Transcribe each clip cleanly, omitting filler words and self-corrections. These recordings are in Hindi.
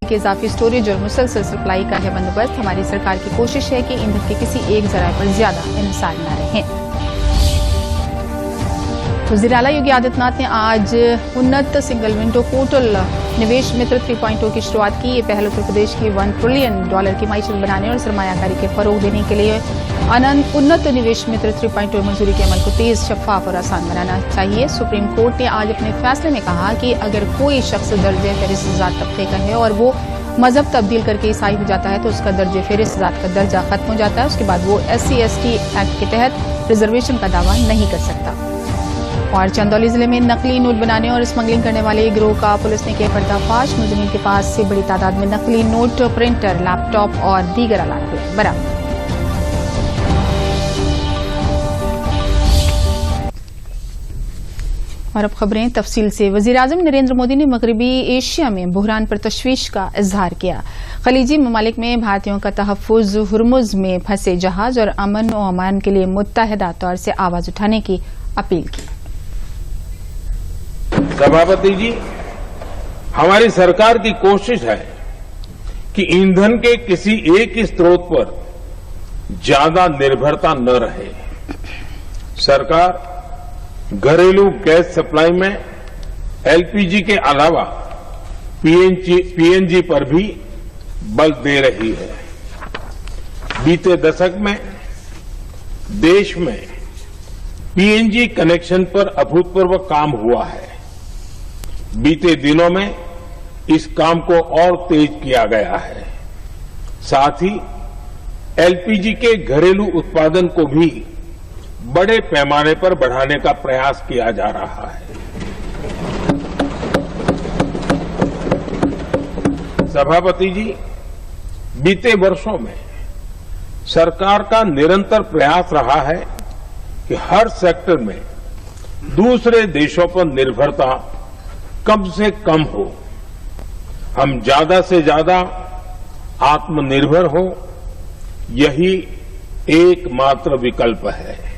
के इजाफी स्टोरेज और मुसलसल सप्लाई का है बंदोबस्त। हमारी सरकार की कोशिश है कि ईंधन के किसी एक जराये पर ज्यादा इन्हिसार न रहें। वज़ीर आला योगी आदित्यनाथ ने आज उन्नत सिंगल विंडो पोर्टल निवेश मित्र 3.0 की शुरुआत की। ये पहल उत्तर प्रदेश की $1 ट्रिलियन की माईशत बनाने और सरमायाकारी के फरोग देने के लिए उन्नत निवेश मित्र 3.0 मंजूरी के अमल को तेज, शफाफ और आसान बनाना चाहिए। सुप्रीम कोर्ट ने आज अपने फैसले में कहा कि अगर कोई शख्स दर्जे फेरिस्त तबके का है और वो मजहब तब्दील करके ईसाई हो जाता है तो उसका दर्जे फेरिस्त का दर्जा खत्म हो जाता है। उसके बाद वो SC/ST एक्ट के तहत रिजर्वेशन का दावा नहीं कर सकता। और चंदौली जिले में नकली नोट बनाने और स्मगलिंग करने वाले गिरोह का पुलिस ने किया पर्दाफाश। मुलजिमीन के पास से बड़ी तादाद में नकली नोट, प्रिंटर, लैपटॉप और दीगर आलात हुए बरामद। और अब खबरें तफसील से। वज़ीर-ए-आज़म नरेंद्र मोदी ने मगरबी एशिया में बुहरान पर तशवीश का इजहार किया। खलीजी ममालिक में भारतीयों का तहफ़्फ़ुज़, हुर्मुज़ में फंसे जहाज और अमन व अमान के लिए मुत्तहिदा तौर से आवाज उठाने की अपील की। सभापति जी, हमारी सरकार की कोशिश है कि ईंधन के किसी एक ही स्रोत पर ज्यादा निर्भरता न रहे। सरकार घरेलू गैस सप्लाई में LPG के अलावा PNG पर भी बल दे रही है। बीते दशक में देश में PNG कनेक्शन पर अभूतपूर्व काम हुआ है। बीते दिनों में इस काम को और तेज किया गया है। साथ ही LPG के घरेलू उत्पादन को भी बड़े पैमाने पर बढ़ाने का प्रयास किया जा रहा है। सभापति जी, बीते वर्षों में सरकार का निरंतर प्रयास रहा है कि हर सेक्टर में दूसरे देशों पर निर्भरता कम से कम हो, हम ज्यादा से ज्यादा आत्मनिर्भर हो, यही एकमात्र विकल्प है।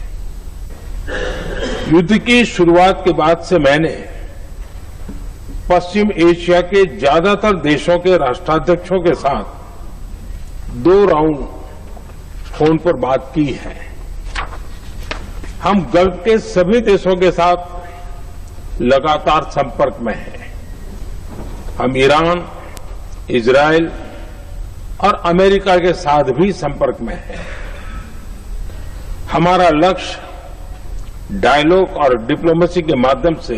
युद्ध की शुरुआत के बाद से मैंने पश्चिम एशिया के ज्यादातर देशों के राष्ट्राध्यक्षों के साथ 2 राउंड फोन पर बात की है। हम गल्फ के सभी देशों के साथ लगातार संपर्क में हैं। हम ईरान, इजरायल और अमेरिका के साथ भी संपर्क में हैं। हमारा लक्ष्य डायलॉग और डिप्लोमेसी के माध्यम से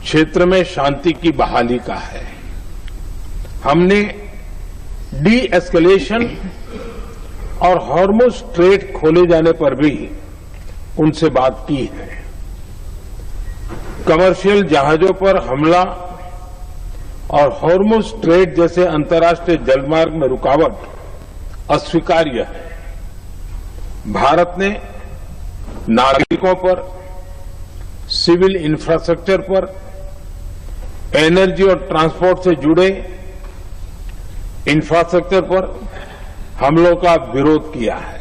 क्षेत्र में शांति की बहाली का है। हमने डी एस्केलेशन और हॉर्मुज़ स्ट्रेट खोले जाने पर भी उनसे बात की है। कमर्शियल जहाजों पर हमला और हॉर्मुज़ स्ट्रेट जैसे अंतर्राष्ट्रीय जलमार्ग में रुकावट अस्वीकार्य है। भारत ने नागरिकों पर, सिविल इंफ्रास्ट्रक्चर पर, एनर्जी और ट्रांसपोर्ट से जुड़े इंफ्रास्ट्रक्चर पर हमलों का विरोध किया है।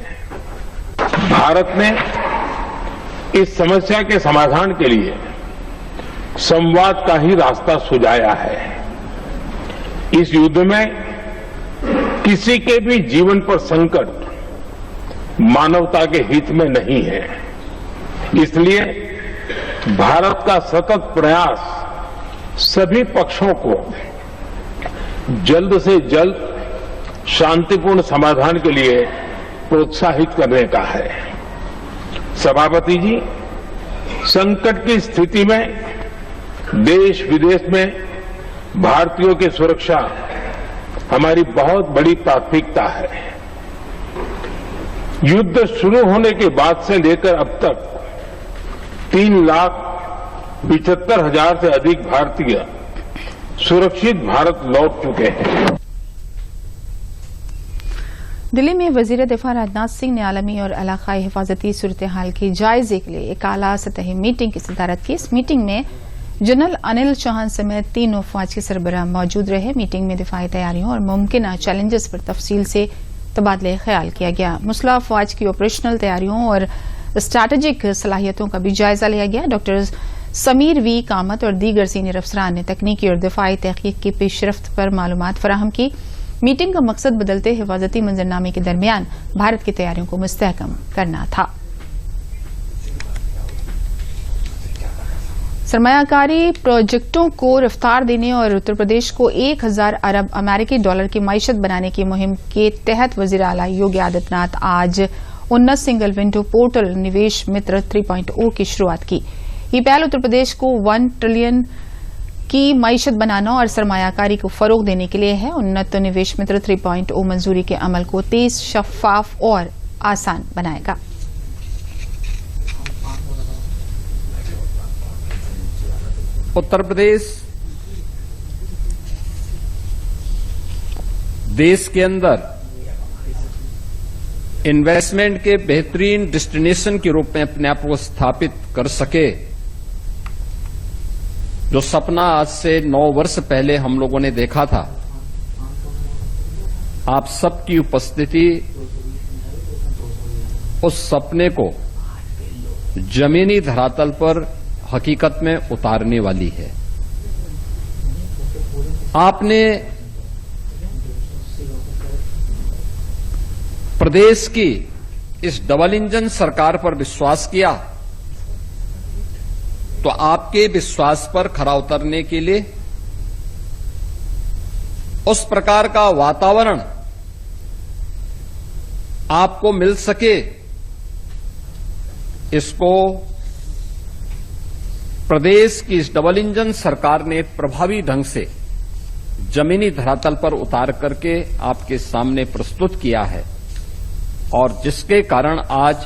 भारत ने इस समस्या के समाधान के लिए संवाद का ही रास्ता सुझाया है। इस युद्ध में किसी के भी जीवन पर संकट मानवता के हित में नहीं है। इसलिए भारत का सतत प्रयास सभी पक्षों को जल्द से जल्द शांतिपूर्ण समाधान के लिए प्रोत्साहित करने का है। सभापति जी, संकट की स्थिति में देश विदेश में भारतीयों की सुरक्षा हमारी बहुत बड़ी प्राथमिकता है। युद्ध शुरू होने के बाद से लेकर अब तक 3,75,000 से अधिक भारतीय सुरक्षित भारत लौट चुके हैं। दिल्ली में वजीर दिफा राजनाथ सिंह ने आलमी और इलाकाई हिफाजती सूरत हाल के जायजे के लिए एक आला सतही मीटिंग की सदारत की। इस मीटिंग में जनरल अनिल चौहान समेत 3 अफवाज के सरबराह मौजूद रहे। मीटिंग में दिफाई तैयारियों और मुमकिन चैलेंजेस पर तफसील से तबादले ख्याल किया गया। मुस्लिह अफवाज की ऑपरेशनल तैयारियों और स्ट्रैटेजिक सलाहियतों का भी जायजा लिया गया। डॉक्टर समीर वी कामत और दीगर सीनियर अफसरान ने तकनीकी और दिफाई तहकीक की पेशरफ्त पर मालूमात फराहम की। मीटिंग का मकसद बदलते हिफाजती मंजरनामे के दरमियान भारत की तैयारियों को मुस्तहकम करना था। सरमायाकारी प्रोजेक्टों को रफ्तार देने और उत्तर प्रदेश को 1000 अरब अमेरिकी डॉलर की मईशत बनाने की मुहिम के तहत वजीर आला योगी आदित्यनाथ आज उन्नत सिंगल विंडो पोर्टल निवेश मित्र 3.0 की शुरुआत की। ये पहल उत्तर प्रदेश को 1 ट्रिलियन की मईशत बनाना और सरमायाकारी को फरोग देने के लिए है। उन्नत निवेश मित्र 3.0 मंजूरी के अमल को तेज, शफाफ और आसान बनाएगा। उत्तर प्रदेश देश के अंदर इन्वेस्टमेंट के बेहतरीन डेस्टिनेशन के रूप में अपने आप को स्थापित कर सके, जो सपना आज से 9 वर्ष पहले हम लोगों ने देखा था, आप सबकी उपस्थिति उस सपने को जमीनी धरातल पर हकीकत में उतारने वाली है। आपने प्रदेश की इस डबल इंजन सरकार पर विश्वास किया, तो आपके विश्वास पर खरा उतरने के लिए उस प्रकार का वातावरण आपको मिल सके, इसको प्रदेश की इस डबल इंजन सरकार ने प्रभावी ढंग से जमीनी धरातल पर उतार करके आपके सामने प्रस्तुत किया है, और जिसके कारण आज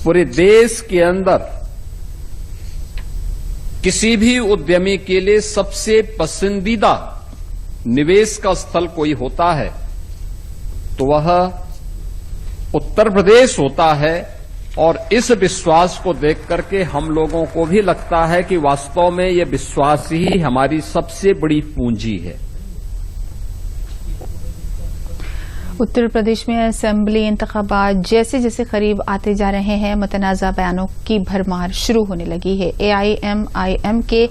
पूरे देश के अंदर किसी भी उद्यमी के लिए सबसे पसंदीदा निवेश का स्थल कोई होता है तो वह उत्तर प्रदेश होता है। और इस विश्वास को देख करके हम लोगों को भी लगता है कि वास्तव में यह विश्वास ही हमारी सबसे बड़ी पूंजी है। उत्तर प्रदेश में असेंबली इंतखाबात जैसे जैसे करीब आते जा रहे हैं, मुतनाज़ा बयानों की भरमार शुरू होने लगी है। AIMIM के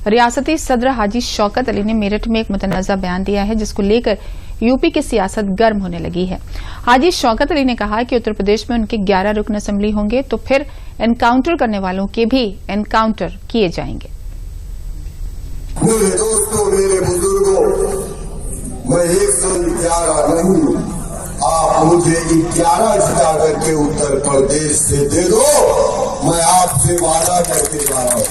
रियासती सदर हाजी शौकत अली ने मेरठ में एक मुतनाज़ा बयान दिया है, जिसको लेकर यूपी की सियासत गर्म होने लगी है। हाजी शौकत अली ने कहा कि उत्तर प्रदेश में उनके 11 रुकन असेंबली होंगे तो फिर एनकाउंटर करने वालों के भी एनकाउंटर किए जाएंगे। मेरे दोस्तों, मेरे बुजुर्गों, मैं 111 नहीं, आप मुझे 11 जिता करके उत्तर प्रदेश से दे दो। मैं आपसे वादा करके जा रहा हूं,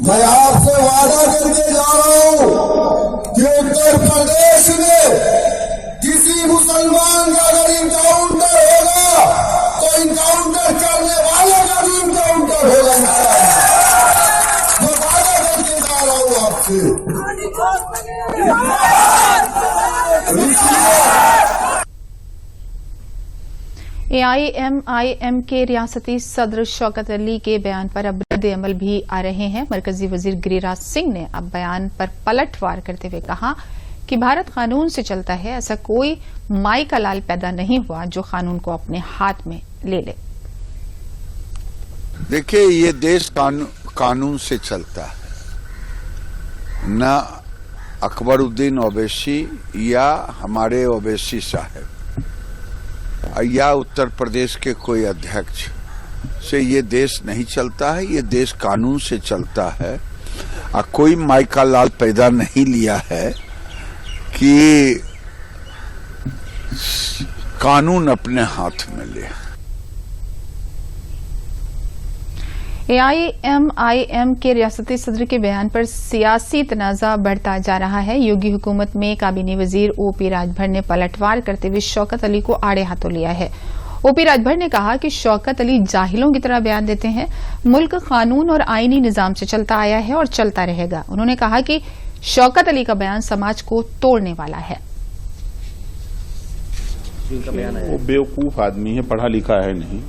मैं आपसे वादा करके जा रहा हूं कि उत्तर प्रदेश में किसी मुसलमान का अगर इनकाउंटर होगा तो इनकाउंटर करने वाले का भी इनकाउंटर होगा। मैं वादा करके जा रहा हूं आपसे। AIMIM के रियासती सदर शौकत अली के बयान पर अब रद्द अमल भी आ रहे हैं। मरकजी वजीर गिरिराज सिंह ने अब बयान पर पलटवार करते हुए कहा कि भारत कानून से चलता है, ऐसा कोई माई का लाल पैदा नहीं हुआ जो कानून को अपने हाथ में ले ले। देखिए, ये देश कानून से चलता है, न अकबरुद्दीन ओवैसी या हमारे ओवैसी साहब या उत्तर प्रदेश के कोई अध्यक्ष से ये देश नहीं चलता है। ये देश कानून से चलता है और कोई माई का लाल पैदा नहीं लिया है कि कानून अपने हाथ में ले। AIMIM के रियासती सदर के बयान पर सियासी तनाज़ा बढ़ता जा रहा है। योगी हुकूमत में काबीनी वजीर OP राजभर ने पलटवार करते हुए शौकत अली को आड़े हाथों लिया है। OP राजभर ने कहा कि शौकत अली जाहिलों की तरह बयान देते हैं। मुल्क कानून और आईनी निजाम से चलता आया है और चलता रहेगा। उन्होंने कहा कि शौकत अली का बयान समाज को तोड़ने वाला है। वो बेवकूफ आदमी है, पढ़ा लिखा है नहीं,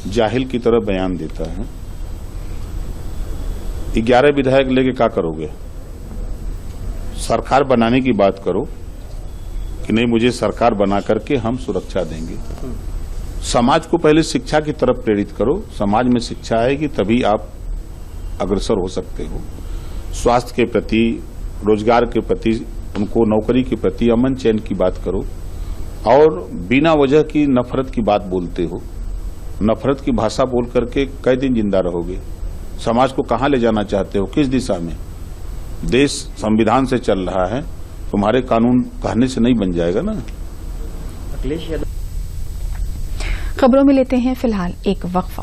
जाहिल की तरह बयान देता है। 11 विधायक लेके क्या करोगे? सरकार बनाने की बात करो कि नहीं, मुझे सरकार बना करके हम सुरक्षा देंगे। समाज को पहले शिक्षा की तरफ प्रेरित करो। समाज में शिक्षा आएगी तभी आप अग्रसर हो सकते हो। स्वास्थ्य के प्रति, रोजगार के प्रति, उनको नौकरी के प्रति अमन चैन की बात करो। और बिना वजह की नफरत की बात बोलते हो, नफरत की भाषा बोल करके कई दिन जिंदा रहोगे। समाज को कहां ले जाना चाहते हो, किस दिशा में? देश संविधान से चल रहा है, तुम्हारे कानून कहने से नहीं बन जाएगा ना। खबरों में लेते हैं फिलहाल एक वक्फा।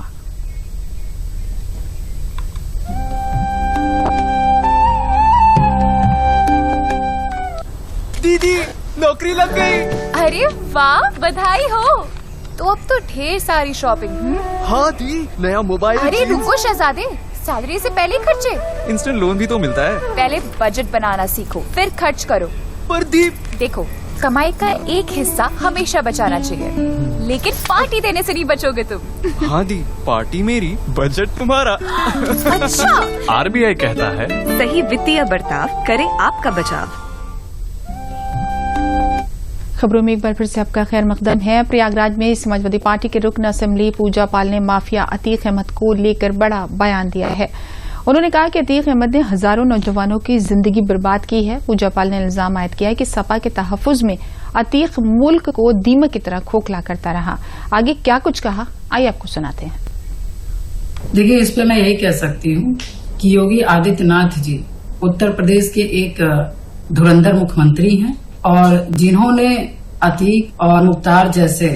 दीदी नौकरी लग गई। अरे वाह, बधाई हो। तो अब तो ढेर सारी शॉपिंग। हाँ दी, नया मोबाइल। अरे रुको शहजादे, सैलरी से पहले खर्चे। इंस्टेंट लोन भी तो मिलता है। पहले बजट बनाना सीखो, फिर खर्च करो। पर दी, देखो, कमाई का एक हिस्सा हमेशा बचाना चाहिए, लेकिन पार्टी देने से नहीं बचोगे तुम। हाँ दी, पार्टी मेरी, बजट तुम्हारा। अच्छा। आरबीआई कहता है, सही वित्तीय बर्ताव करे आपका बचाव। खबरों में एक बार फिर से आपका खैर मकदम है। प्रयागराज में समाजवादी पार्टी के रुकन असेंबली पूजा पाल ने माफिया अतीक अहमद को लेकर बड़ा बयान दिया है। उन्होंने कहा कि अतीक अहमद ने हजारों नौजवानों की जिंदगी बर्बाद की है। पूजा पाल ने इल्जाम आयद किया है कि सपा के तहफ्फुज में अतीक मुल्क को दीमक की तरह खोखला करता रहा। आगे क्या कुछ कहा, आइए आपको सुनाते हैं। देखिए, इस पे मैं यही कह सकती हूँ कि योगी आदित्यनाथ जी उत्तर प्रदेश के एक धुरंधर मुख्यमंत्री हैं और जिन्होंने अतीक और मुख्तार जैसे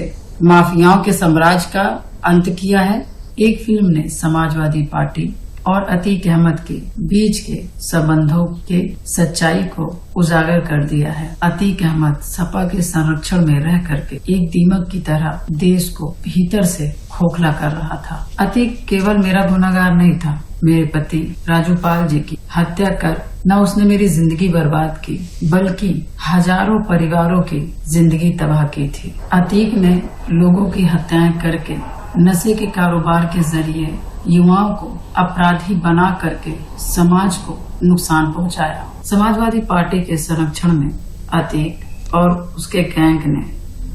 माफियाओं के साम्राज्य का अंत किया है। एक फिल्म ने समाजवादी पार्टी और अतीक अहमद के बीच के संबंधों के सच्चाई को उजागर कर दिया है। अतीक अहमद सपा के संरक्षण में रह करके एक दीमक की तरह देश को भीतर से खोखला कर रहा था। अतीक केवल मेरा गुनाहगार नहीं था, मेरे पति राजूपाल जी की हत्या कर न उसने मेरी जिंदगी बर्बाद की, बल्कि हजारों परिवारों की जिंदगी तबाह की थी। अतीक ने लोगों की हत्याएं करके नशे के कारोबार के जरिए युवाओं को अपराधी बना करके समाज को नुकसान पहुंचाया। समाजवादी पार्टी के संरक्षण में अतीक और उसके गैंग ने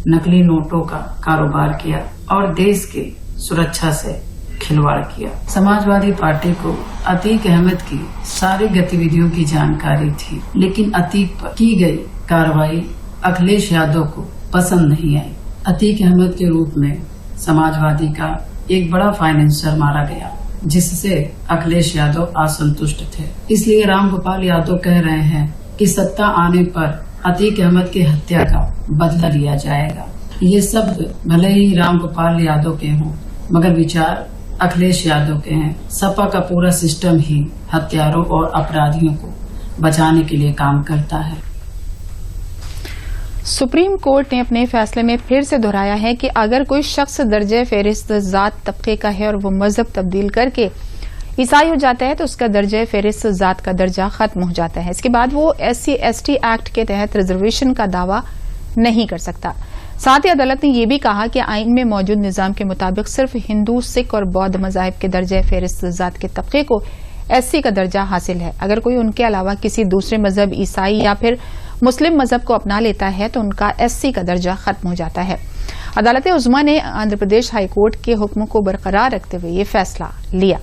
नकली नोटों का कारोबार किया और देश की सुरक्षा से खिलवाड़ किया। समाजवादी पार्टी को अतीक अहमद की सारी गतिविधियों की जानकारी थी, लेकिन अतीक पर की गई कार्रवाई अखिलेश यादव को पसंद नहीं आई। अतीक अहमद के रूप में समाजवादी का एक बड़ा फाइनेंसर मारा गया, जिससे अखिलेश यादव असंतुष्ट थे। इसलिए रामगोपाल यादव कह रहे हैं कि सत्ता आने पर अतीक अहमद की हत्या का बदला लिया जाएगा। ये शब्द भले ही रामगोपाल यादव के हों, मगर विचार अखिलेश यादव के हैं। सपा का पूरा सिस्टम ही हत्यारों और अपराधियों को बचाने के लिए काम करता है। सुप्रीम कोर्ट ने अपने फैसले में फिर से दोहराया है कि अगर कोई शख्स दर्जे फेरिस्त जात तबके का है और वो मजहब तब्दील करके ईसाई हो जाता है तो उसका दर्जे फेरिस्त जात का दर्जा खत्म हो जाता है। इसके बाद वो SC/ST एक्ट के तहत रिजर्वेशन का दावा नहीं कर सकता। साथ ही अदालत ने यह भी कहा कि आइन में मौजूद निजाम के मुताबिक सिर्फ हिंदू, सिख और बौद्ध मजाहिब के दर्जे फेरिस्त जात के तबके को SC का दर्जा हासिल है। अगर कोई उनके अलावा किसी दूसरे मजहब, ईसाई या फिर मुस्लिम मजहब को अपना लेता है तो उनका SC का दर्जा खत्म हो जाता है। अदालत उज़्मा ने आंध्र प्रदेश हाईकोर्ट के हुक्म को बरकरार रखते हुए ये फैसला लिया।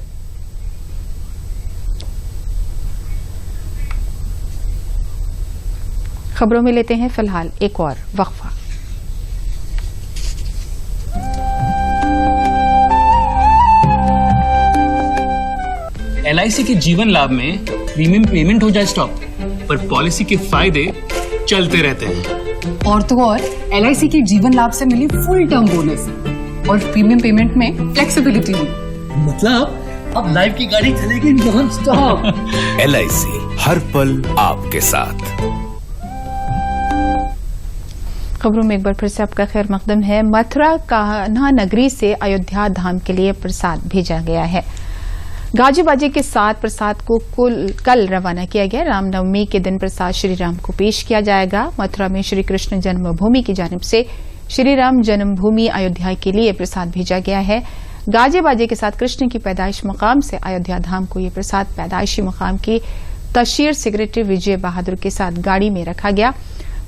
खबरों में लेते हैं फिलहाल एक और वक्फा। LIC के जीवन लाभ में प्रीमियम पेमेंट हो जाए स्टॉप, पर पॉलिसी के फायदे चलते रहते हैं। और तो और LIC के जीवन लाभ से मिली फुल टर्म बोनस और प्रीमियम पेमेंट में फ्लेक्सिबिलिटी। मतलब अब लाइफ की गाड़ी चलेगी नॉन स्टॉप। LIC हर पल आपके साथ। खबरों में एक बार फिर से आपका खैर मकदम है। मथुरा कान्हा नगरी से अयोध्या धाम के लिए प्रसाद भेजा गया है। गाजे बाजे के साथ प्रसाद को कल रवाना किया गया। रामनवमी के दिन प्रसाद श्री राम को पेश किया जाएगा। मथुरा में श्री कृष्ण जन्मभूमि की जानिब से श्री राम जन्मभूमि अयोध्या के लिए प्रसाद भेजा गया है। गाजे बाजे के साथ कृष्ण की पैदाइश मुकाम से अयोध्या धाम को यह प्रसाद पैदाइशी मुकाम की तशहीर सेक्रेटरी विजय बहादुर के साथ गाड़ी में रखा गया।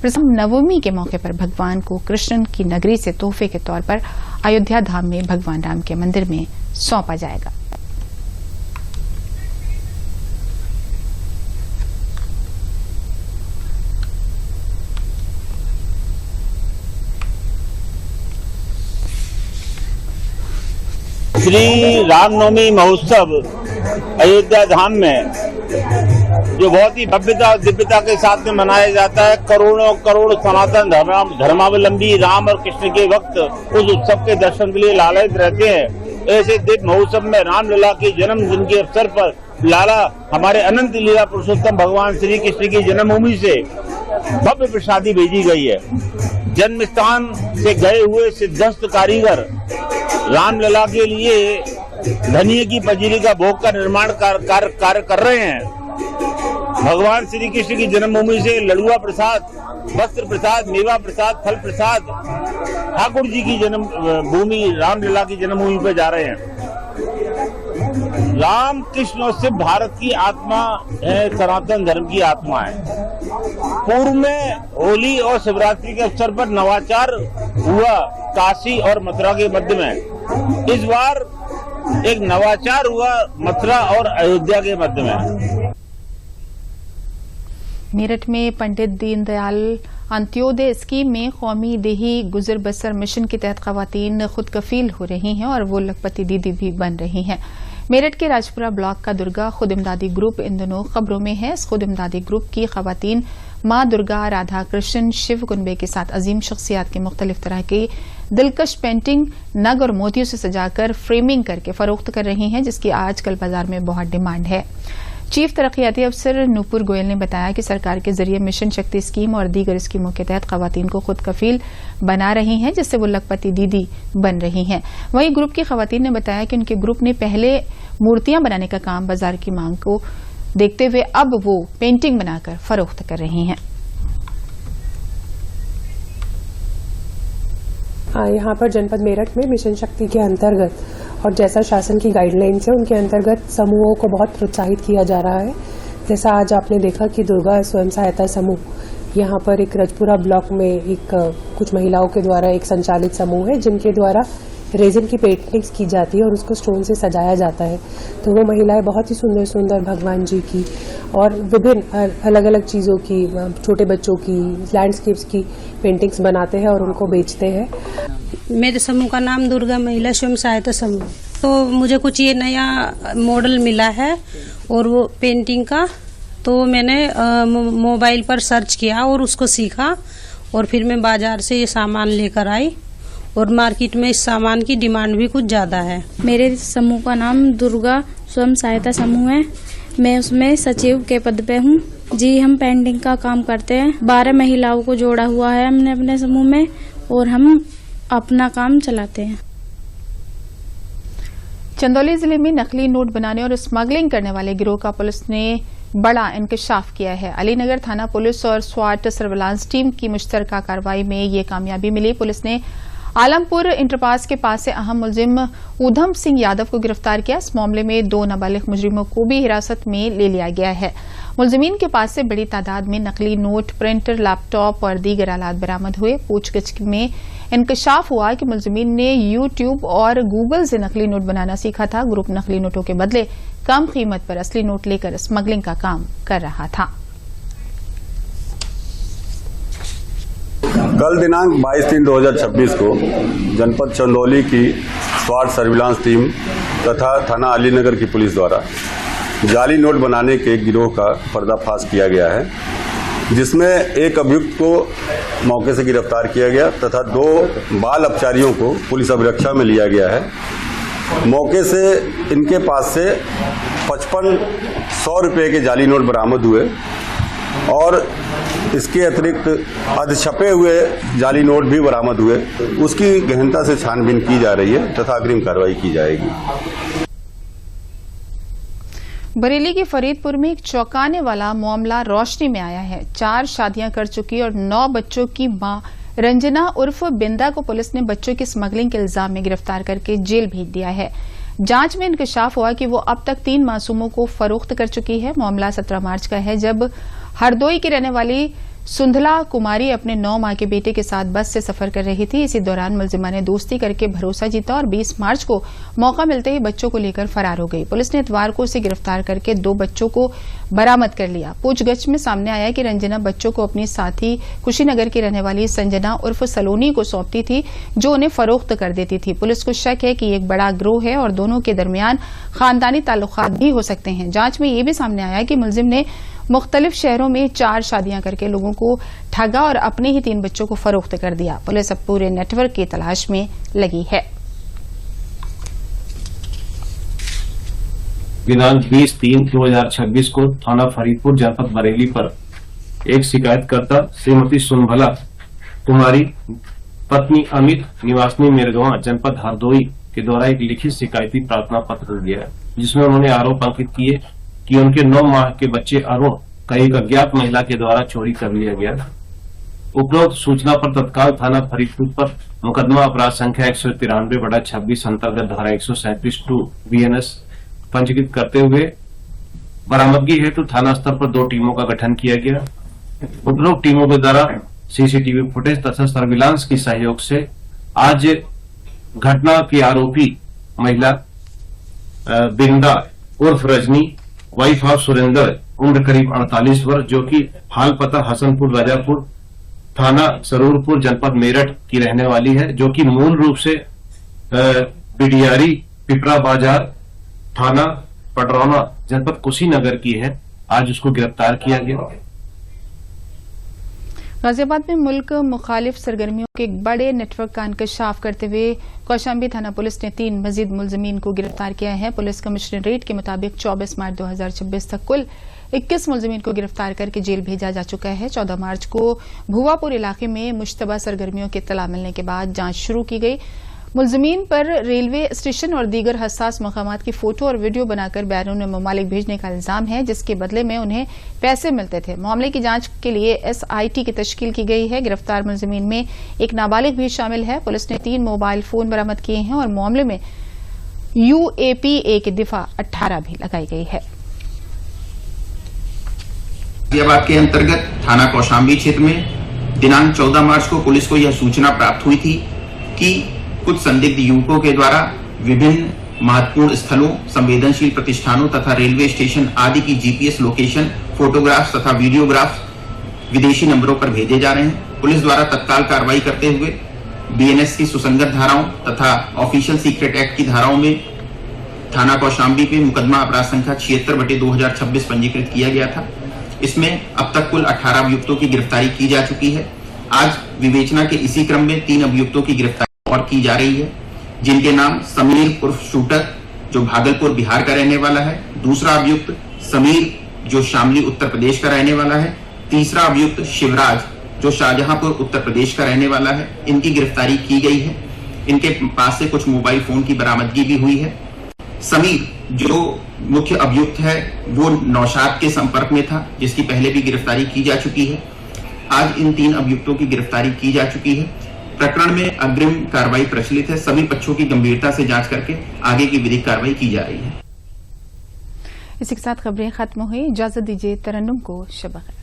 प्रथम नवमी के मौके पर भगवान को कृष्ण की नगरी से तोहफे के तौर पर अयोध्या धाम में भगवान राम के मंदिर में सौंपा जाएगा। श्री रामनवमी महोत्सव अयोध्या धाम में जो बहुत ही भव्यता और दिव्यता के साथ में मनाया जाता है। करोड़ों करोड़ सनातन धर्मावलंबी राम और कृष्ण के वक्त उस उत्सव के दर्शन के लिए लालायित रहते हैं। ऐसे दिव्य महोत्सव में रामलला के जन्मदिन के अवसर पर लाला हमारे अनंत लीला पुरुषोत्तम भगवान श्री कृष्ण की जन्मभूमि से भव्य प्रसादी भेजी गई है। जन्म स्थान से गए हुए सिद्धस्थ कारीगर रामलला के लिए धनिये की पंजीरी का भोग का निर्माण कार्य कर रहे हैं। भगवान श्री कृष्ण की जन्मभूमि से लड़ुआ प्रसाद, वस्त्र प्रसाद, मेवा प्रसाद, फल प्रसाद ठाकुर जी की जन्मभूमि रामलला की जन्मभूमि पर जा रहे हैं। राम कृष्ण और शिव भारत की आत्मा है, सनातन धर्म की आत्मा है। पूर्व में होली और शिवरात्रि के अवसर पर नवाचार हुआ काशी और मथुरा के मध्य में। इस बार एक नवाचार हुआ मथुरा और अयोध्या के मध्य में। मेरठ में पंडित दीनदयाल अंत्योदय स्कीम में कौमी देही गुजर बसर मिशन के तहत खवातीन खुद कफील हो रही हैं और वो लखपति दीदी भी बन रही हैं। मेरठ के राजपुरा ब्लॉक का दुर्गा खुद इमदादी ग्रुप इन दिनों खबरों में है। इस खुद इमदादी ग्रुप की खवातीन मां दुर्गा, राधा कृष्ण, शिव कुनबे के साथ अजीम शख्सियात की मुख्तलिफ तरह की दिलकश पेंटिंग नग और मोतियों से सजाकर फ्रेमिंग करके फरोख्त कर रही हैं, जिसकी आजकल बाजार में बहुत डिमांड है। चीफ तरक्याती अफसर नूपुर गोयल ने बताया कि सरकार के जरिए मिशन शक्ति स्कीम और दीगर स्कीमों के तहत खवातीन को खुद कफील बना रही हैं, जिससे वो लखपति दीदी बन रही हैं। वहीं ग्रुप की खवातीन ने बताया कि उनके ग्रुप ने पहले मूर्तियां बनाने का काम बाजार की मांग को देखते हुए अब वो पेंटिंग बनाकर फरोख्त कर रही हैं। यहाँ पर जनपद मेरठ में मिशन शक्ति के अंतर्गत और जैसा शासन की गाइडलाइंस है उनके अंतर्गत समूहों को बहुत प्रोत्साहित किया जा रहा है। जैसा आज आपने देखा कि दुर्गा स्वयं सहायता समूह यहाँ पर एक रजपुरा ब्लॉक में एक कुछ महिलाओं के द्वारा एक संचालित समूह है, जिनके द्वारा रेजिन की पेंटिंग्स की जाती है और उसको स्टोन से सजाया जाता है। तो वो महिलाएं बहुत ही सुंदर सुंदर भगवान जी की और विभिन्न अलग अलग चीज़ों की, छोटे बच्चों की, लैंडस्केप्स की पेंटिंग्स बनाते हैं और उनको बेचते हैं। मेरे समूह का नाम दुर्गा महिला स्वयं सहायता समूह। तो मुझे कुछ ये नया मॉडल मिला है और वो पेंटिंग का, तो मैंने मोबाइल पर सर्च किया और उसको सीखा और फिर मैं बाजार से ये सामान लेकर आई और मार्केट में इस सामान की डिमांड भी कुछ ज्यादा है। मेरे समूह का नाम दुर्गा स्वयं सहायता समूह है। मैं उसमें सचिव के पद पे हूँ। जी, हम पेंटिंग का काम करते हैं। 12 महिलाओं को जोड़ा हुआ है हमने अपने समूह में और हम अपना काम चलाते हैं। चंदौली जिले में नकली नोट बनाने और स्मगलिंग करने वाले गिरोह का पुलिस ने बड़ा इंकशाफ किया है। अलीनगर थाना पुलिस और स्वाट सर्विलांस टीम की मुश्तरका कार्रवाई में ये कामयाबी मिली। पुलिस ने आलमपुर इंटरपास के पास से अहम मुलजिम उधम सिंह यादव को गिरफ्तार किया। इस मामले में 2 नाबालिग मुजरिमों को भी हिरासत में ले लिया गया है। मुलजिमीन के पास से बड़ी तादाद में नकली नोट, प्रिंटर, लैपटॉप और दीगर आलात बरामद हुए। पूछगिछ में इंकशाफ हुआ कि मुलजिमीन ने यूट्यूब और गूगल से नकली नोट बनाना सीखा था। ग्रुप नकली नोटों के बदले कम कीमत पर असली नोट लेकर स्मगलिंग का काम कर रहा था। कल दिनांक 22/3/2026 को जनपद चंदौली की स्वाट सर्विलांस टीम तथा थाना अलीनगर की पुलिस द्वारा जाली नोट बनाने के गिरोह का पर्दाफाश किया गया है, जिसमें एक अभियुक्त को मौके से गिरफ्तार किया गया तथा 2 बाल अपचारियों को पुलिस अभिरक्षा में लिया गया है। मौके से इनके पास से 5500 रुपये के जाली नोट बरामद हुए और इसके अतिरिक्त अधछपे हुए जाली नोट भी बरामद हुए। उसकी गहनता से छानबीन की जा रही है तथा अग्रिम कार्रवाई की जाएगी। बरेली के फरीदपुर में एक चौंकाने वाला मामला रोशनी में आया है। 4 शादियां कर चुकी और 9 बच्चों की मां रंजना उर्फ बिंदा को पुलिस ने बच्चों की स्मगलिंग के इल्जाम में गिरफ्तार करके जेल भेज दिया है। जांच में इंकशाफ हुआ कि वो अब तक 3 मासूमों को फरोख्त कर चुकी है। मामला 17 मार्च का है, जब हरदोई की रहने वाली सुंधला कुमारी अपने 9 माह के बेटे के साथ बस से सफर कर रही थी। इसी दौरान मुलजिमा ने दोस्ती करके भरोसा जीता और 20 मार्च को मौका मिलते ही बच्चों को लेकर फरार हो गई। पुलिस ने इतवार को उसे गिरफ्तार करके 2 बच्चों को बरामद कर लिया। पूछगछ में सामने आया कि रंजना बच्चों को अपनी साथी कुशीनगर की रहने वाली संजना उर्फ सलोनी को सौंपती थी, जो उन्हें फरोख्त कर देती थी। पुलिस को शक है कि एक बड़ा गिरोह है और दोनों के दरमियान खानदानी ताल्लुकात भी हो सकते हैं। जांच में यह भी सामने आया कि मुलजिम ने मुख्तलिफ शहरों में 4 शादियां करके लोगों को ठगा और अपने ही 3 बच्चों को फरोख्त कर दिया। पुलिस अब पूरे नेटवर्क की तलाश में लगी है। दिनांक 20/3/2026 को थाना फरीदपुर जनपद बरेली पर एक शिकायतकर्ता श्रीमती सुंभला कुमारी पत्नी अमित निवासनी मिरगवा जनपद हरदोई के द्वारा एक लिखित शिकायती प्रार्थना पत्र दिया, जिसमें उन्होंने आरोप अंकित किए कि उनके 9 माह के बच्चे अरुण का एक अज्ञात महिला के द्वारा चोरी कर लिया गया। उपरोक्त सूचना पर तत्काल थाना फरीदपुर पर मुकदमा अपराध संख्या 193/26 अंतर्गत धारा 137(2) BNS पंजीकृत करते हुए बरामदगी हेतु थाना स्तर पर 2 टीमों का गठन किया गया। उपरोक्त टीमों के द्वारा सीसीटीवी फुटेज तथा सर्विलांस की सहयोग से आज घटना की आरोपी महिला बिंदा उर्फ रजनी वाइफ ऑफ सुरेंद्र उम्र करीब 48 वर्ष, जो कि हाल पता हसनपुर राजापुर थाना सरूरपुर जनपद मेरठ की रहने वाली है, जो कि मूल रूप से बिडियारी पिपरा बाजार थाना पडरौना जनपद कुशीनगर की है। आज उसको गिरफ्तार किया गया। गाजियाबाद में मुल्क मुखालिफ सरगर्मियों के एक बड़े नेटवर्क का इंकशाफ करते हुए कौशाम्बी थाना पुलिस ने 3 मजीद मुलजमीन को गिरफ्तार किया है। पुलिस कमिश्नरेट के मुताबिक 24 मार्च 2026 तक कुल 21 मुलजमीन को गिरफ्तार करके जेल भेजा जा चुका है। 14 मार्च को भुवापुर इलाके में मुश्तबा सरगर्मियों की इत्तला मिलने के बाद जांच शुरू की गई। मुलजमीन पर रेलवे स्टेशन और दीगर हसास मकामात की फोटो और वीडियो बनाकर बैरून ममालिक भेजने का इल्जाम है, जिसके बदले में उन्हें पैसे मिलते थे। मामले की जांच के लिए SIT की तश्कील की गई है। गिरफ्तार मुलजमीन में एक नाबालिग भी शामिल है। पुलिस ने 3 मोबाइल फोन बरामद किए हैं और मामले में UAPA की दिफा 18 भी लगाई गई है। गाजियाबाद के अंतर्गत थाना कौशाम्बी क्षेत्र में दिनांक 14 मार्च को पुलिस को यह सूचना प्राप्त हुई थी कि कुछ संदिग्ध युवकों के द्वारा विभिन्न महत्वपूर्ण स्थलों, संवेदनशील प्रतिष्ठानों तथा रेलवे स्टेशन आदि की GPS लोकेशन, फोटोग्राफ्स तथा वीडियोग्राफ्स विदेशी नंबरों पर भेजे जा रहे हैं। पुलिस द्वारा तत्काल कार्रवाई करते हुए BNS की सुसंगत धाराओं तथा ऑफिशियल सीक्रेट एक्ट की धाराओं में थाना कौशाम्बी पे मुकदमा अपराध संख्या 76/2026 पंजीकृत किया गया था। इसमें अब तक कुल 18 अभियुक्तों की गिरफ्तारी की जा चुकी है। आज विवेचना के इसी क्रम में 3 अभियुक्तों की गिरफ्तारी और की जा रही है, जिनके नाम समीर उर्फ शूटर जो भागलपुर बिहार का रहने वाला है, दूसरा अभियुक्त समीर जो शामली उत्तर प्रदेश का रहने वाला है, तीसरा अभियुक्त शिवराज जो शाहजहांपुर उत्तर प्रदेश का रहने वाला है। इनकी गिरफ्तारी की गई है। इनके पास से कुछ मोबाइल फोन की बरामदगी भी हुई है। समीर जो मुख्य अभियुक्त है वो नौशाद के संपर्क में था, जिसकी पहले भी गिरफ्तारी की जा चुकी है। आज इन 3 अभियुक्तों की गिरफ्तारी की जा चुकी है। प्रकरण में अग्रिम कार्रवाई प्रचलित है। सभी पक्षों की गंभीरता से जांच करके आगे की विधिक कार्रवाई की जा रही है। इसी के साथ खबरें खत्म हुई। इजाजत दीजिए। तरन्नुम को शब खैर।